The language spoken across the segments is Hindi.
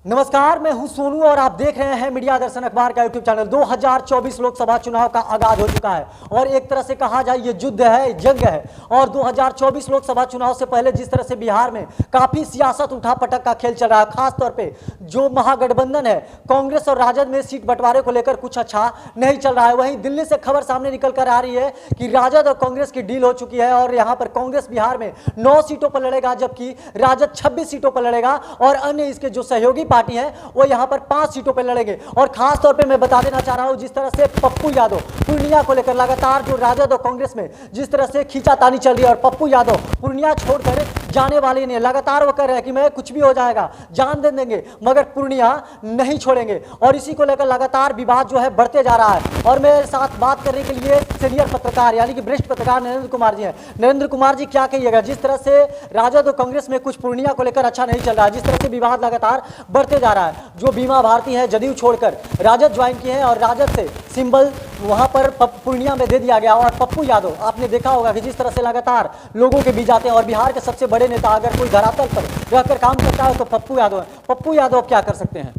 नमस्कार, मैं हूं सोनू और आप देख रहे हैं मीडिया दर्शन अखबार का यूट्यूब चैनल। 2024 लोकसभा चुनाव का आगाज हो चुका है और एक तरह से कहा जाए ये युद्ध है, जंग है। और 2024 लोकसभा चुनाव से पहले जिस तरह से बिहार में काफी सियासत उठापटक का खेल चल रहा है, खासतौर पे जो महागठबंधन है कांग्रेस और राजद में सीट बंटवारे को लेकर कुछ अच्छा नहीं चल रहा है। वहीं दिल्ली से खबर सामने निकल कर आ रही है कि राजद और कांग्रेस की डील हो चुकी है और यहाँ पर कांग्रेस बिहार में 9 सीटों पर लड़ेगा, जबकि राजद 26 सीटों पर लड़ेगा और अन्य इसके जो सहयोगी पार्टी है वो यहां पर 5 सीटों पर लड़ेंगे। और खास तौर पे मैं बता देना चाह रहा हूं, जिस तरह से पप्पू यादव पूर्णिया को लेकर लगातार जो राजद और कांग्रेस में जिस तरह से खींचातानी चल रही है और पप्पू यादव पूर्णिया छोड़कर जाने वाले नहीं, लगातार वो कह रहे हैं कि मैं कुछ भी हो जाएगा, जान दे देंगे, मगर पूर्णिया नहीं छोड़ेंगे। और इसी को लेकर लगातार विवाद जो है बढ़ते जा रहा है। और मेरे साथ बात करने के लिए सीनियर पत्रकार यानी कि वरिष्ठ पत्रकार नरेंद्र कुमार जी हैं। नरेंद्र कुमार जी, क्या कहिएगा जिस तरह से राजद और कांग्रेस में कुछ पूर्णिया को लेकर अच्छा नहीं चल रहा है, जिस तरह से विवाद लगातार बढ़ते जा रहा है, जो बीमा भारती है जदयू छोड़कर राजद ज्वाइन किए हैं और राजद से सिंबल वहां पर पूर्णिया में दे दिया गया। और पप्पू यादव, आपने देखा होगा कि जिस तरह से लगातार लोगों के बीच आते हैं और बिहार के सबसे बड़े नेता अगर कोई धरातल पर रहकर काम करता है तो पप्पू यादव है। पप्पू यादव क्या कर सकते हैं?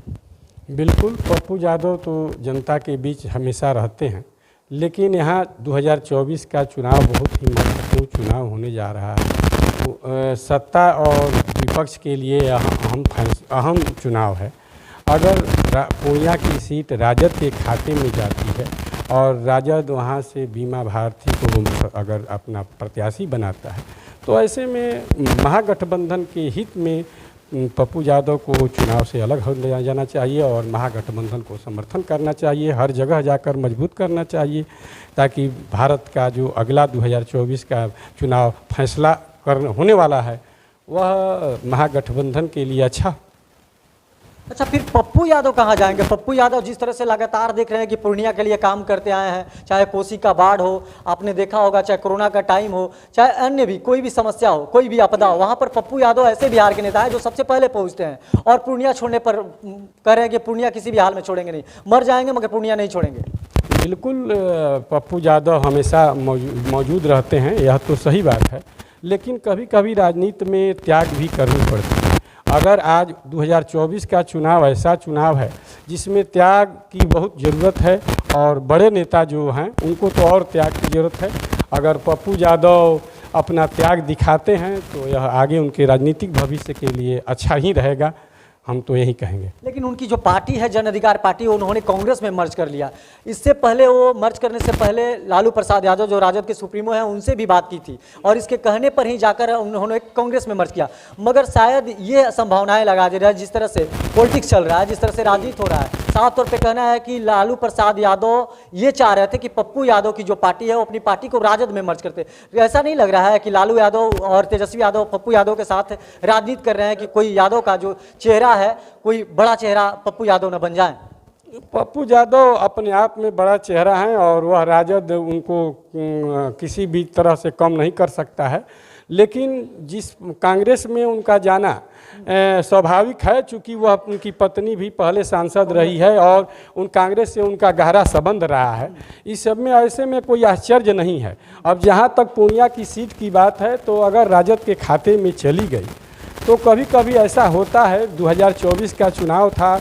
बिल्कुल, पप्पू यादव तो जनता के बीच हमेशा रहते हैं, लेकिन यहाँ 2024 का चुनाव बहुत ही महत्वपूर्ण चुनाव होने जा रहा है। सत्ता और विपक्ष के लिए अहम चुनाव है। अगर पूर्णिया की सीट राजद के खाते में जाती है और राजद वहाँ से बीमा भारती को अगर अपना प्रत्याशी बनाता है, तो ऐसे में महागठबंधन के हित में पप्पू यादव को चुनाव से अलग हो जाना चाहिए और महागठबंधन को समर्थन करना चाहिए, हर जगह जाकर मजबूत करना चाहिए, ताकि भारत का जो अगला 2024 का चुनाव फैसला होने वाला है वह महागठबंधन के लिए अच्छा। अच्छा, फिर पप्पू यादव कहाँ जाएंगे? पप्पू यादव जिस तरह से लगातार देख रहे हैं कि पूर्णिया के लिए काम करते आए हैं, चाहे कोसी का बाढ़ हो, आपने देखा होगा, चाहे कोरोना का टाइम हो, चाहे अन्य भी कोई भी समस्या हो, कोई भी आपदा हो, वहाँ पर पप्पू यादव ऐसे बिहार के नेता हैं जो सबसे पहले पहुँचते हैं और पूर्णिया छोड़ने पर कह रहे हैं कि पूर्णिया किसी भी हाल में छोड़ेंगे नहीं, मर जाएंगे मगर पूर्णिया नहीं छोड़ेंगे। बिल्कुल, पप्पू यादव हमेशा मौजूद रहते हैं, यह तो सही बात है, लेकिन कभी कभी राजनीति में त्याग भी करनी पड़ती है। अगर आज 2024 का चुनाव ऐसा चुनाव है जिसमें त्याग की बहुत ज़रूरत है और बड़े नेता जो हैं उनको तो और त्याग की ज़रूरत है। अगर पप्पू यादव अपना त्याग दिखाते हैं तो यह आगे उनके राजनीतिक भविष्य के लिए अच्छा ही रहेगा, हम तो यही कहेंगे। लेकिन उनकी जो पार्टी है जन अधिकार पार्टी, उन्होंने कांग्रेस में मर्ज कर लिया। इससे पहले वो मर्ज करने से पहले लालू प्रसाद यादव जो राजद के सुप्रीमो हैं उनसे भी बात की थी और इसके कहने पर ही जाकर उन्होंने कांग्रेस में मर्ज किया। मगर शायद ये संभावनाएं लगा दे रहा है, जिस तरह से पॉलिटिक्स चल रहा है, जिस तरह से राजनीति हो रहा है, साफ तौर पर कहना है कि लालू प्रसाद यादव ये चाह रहे थे कि पप्पू यादव की जो पार्टी है वो अपनी पार्टी को राजद में मर्ज करते। ऐसा नहीं लग रहा है कि लालू यादव और तेजस्वी यादव पप्पू यादव के साथ राजनीति कर रहे हैं कि कोई यादव का जो चेहरा है, कोई बड़ा चेहरा पप्पू यादव न बन जाए? पप्पू यादव अपने आप में बड़ा चेहरा है और वह राजद उनको किसी भी तरह से कम नहीं कर सकता है, लेकिन जिस कांग्रेस में उनका जाना स्वाभाविक है, चूँकि वह उनकी पत्नी भी पहले सांसद रही है और उन कांग्रेस से उनका गहरा संबंध रहा है। इस सब में ऐसे में कोई आश्चर्य नहीं है। अब जहाँ तक पूर्णिया की सीट की बात है, तो अगर राजद के खाते में चली गई तो कभी कभी ऐसा होता है। 2024 का चुनाव था,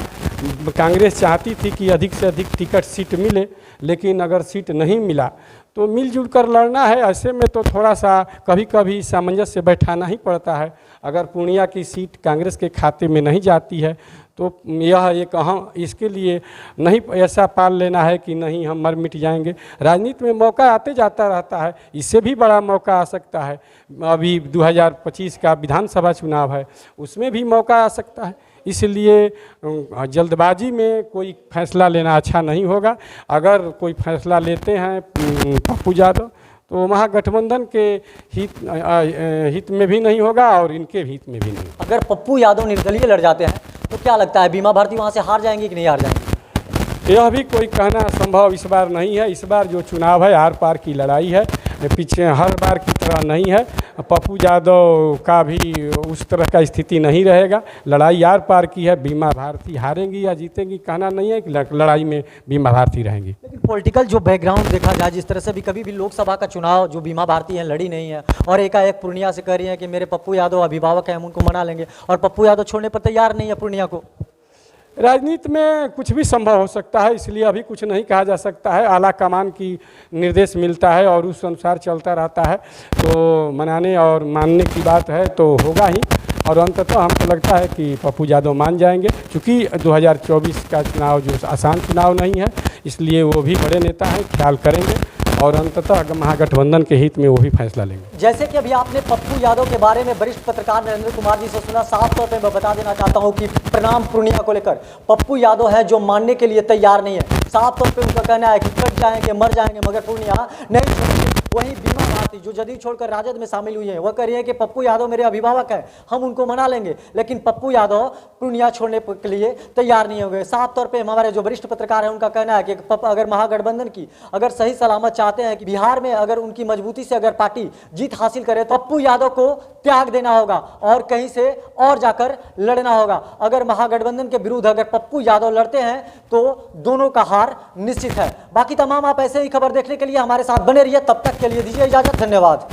कांग्रेस चाहती थी कि अधिक से अधिक टिकट सीट मिले, लेकिन अगर सीट नहीं मिला तो मिलजुल कर लड़ना है। ऐसे में तो थोड़ा सा कभी कभी सामंजस्य बैठाना ही पड़ता है। अगर पूर्णिया की सीट कांग्रेस के खाते में नहीं जाती है तो यह एक अहम, इसके लिए नहीं ऐसा पाल लेना है कि नहीं हम मर मिट जाएंगे। राजनीति में मौका आते जाता रहता है, इससे भी बड़ा मौका आ सकता है। अभी 2025 का विधानसभा चुनाव है, उसमें भी मौका आ सकता है। इसलिए जल्दबाजी में कोई फैसला लेना अच्छा नहीं होगा। अगर कोई फैसला लेते हैं पप्पू यादव तो महागठबंधन के हित में भी नहीं होगा और इनके हित में भी नहीं। अगर पप्पू यादव निर्दलीय लड़ जाते हैं तो क्या लगता है बीमा भारती वहाँ से हार जाएंगे कि नहीं हार जाएंगे? यह भी कोई कहना संभव इस बार नहीं है। इस बार जो चुनाव है आर पार की लड़ाई है, पीछे हर बार की तरह नहीं है। पप्पू यादव का भी उस तरह का स्थिति नहीं रहेगा। लड़ाई आर पार की है। बीमा भारती हारेंगी या जीतेंगी कहना नहीं है कि लड़ाई में बीमा भारती रहेंगी। लेकिन पॉलिटिकल जो बैकग्राउंड देखा जाए, जिस तरह से भी कभी भी लोकसभा का चुनाव जो बीमा भारती है लड़ी नहीं है और एकाएक पूर्णिया से कह रही है कि मेरे पप्पू यादव अभिभावक हैं, हम उनको मना लेंगे, और पप्पू यादव छोड़ने पर तैयार नहीं है पूर्णिया को। राजनीति में कुछ भी संभव हो सकता है, इसलिए अभी कुछ नहीं कहा जा सकता है। आला कमान की निर्देश मिलता है और उस अनुसार चलता रहता है, तो मनाने और मानने की बात है तो होगा ही। और अंततः हमको लगता है कि पप्पू यादव मान जाएंगे, क्योंकि 2024 का चुनाव जो आसान चुनाव नहीं है, इसलिए वो भी बड़े नेता हैं, ख्याल करेंगे और अंततः महागठबंधन के हित में वो भी फैसला लेंगे। जैसे कि अभी आपने पप्पू यादव के बारे में वरिष्ठ पत्रकार नरेंद्र कुमार जी से सुना, साफ तौर पे मैं बता देना चाहता हूं कि प्रणाम पूर्णिया को लेकर पप्पू यादव है जो मानने के लिए तैयार नहीं है। साफ तौर पे उनका कहना है कि कट जाएंगे, मर जाएंगे, मगर पूर्णिया नहीं छोड़ेंगे। वहीं बीमा भारती जो जदयू छोड़कर राजद में शामिल हुई है, वह कह रही है कि पप्पू यादव मेरे अभिभावक हैं, हम उनको मना लेंगे, लेकिन पप्पू यादव पूर्णिया छोड़ने के लिए तैयार नहीं हो गए। साफ तौर पे हमारे जो वरिष्ठ पत्रकार हैं उनका कहना है कि अगर महागठबंधन की अगर सही सलामत चाहते हैं कि बिहार में अगर उनकी मजबूती से अगर पार्टी जीत हासिल करे, तो पप्पू यादव को त्याग देना होगा और कहीं से और जाकर लड़ना होगा। अगर महागठबंधन के विरुद्ध अगर पप्पू यादव लड़ते हैं तो दोनों का हार निश्चित है। बाकी तमाम आप ऐसे ही खबर देखने के लिए हमारे साथ बने रहिए। तब तक के लिए दीजिए इजाजत, धन्यवाद।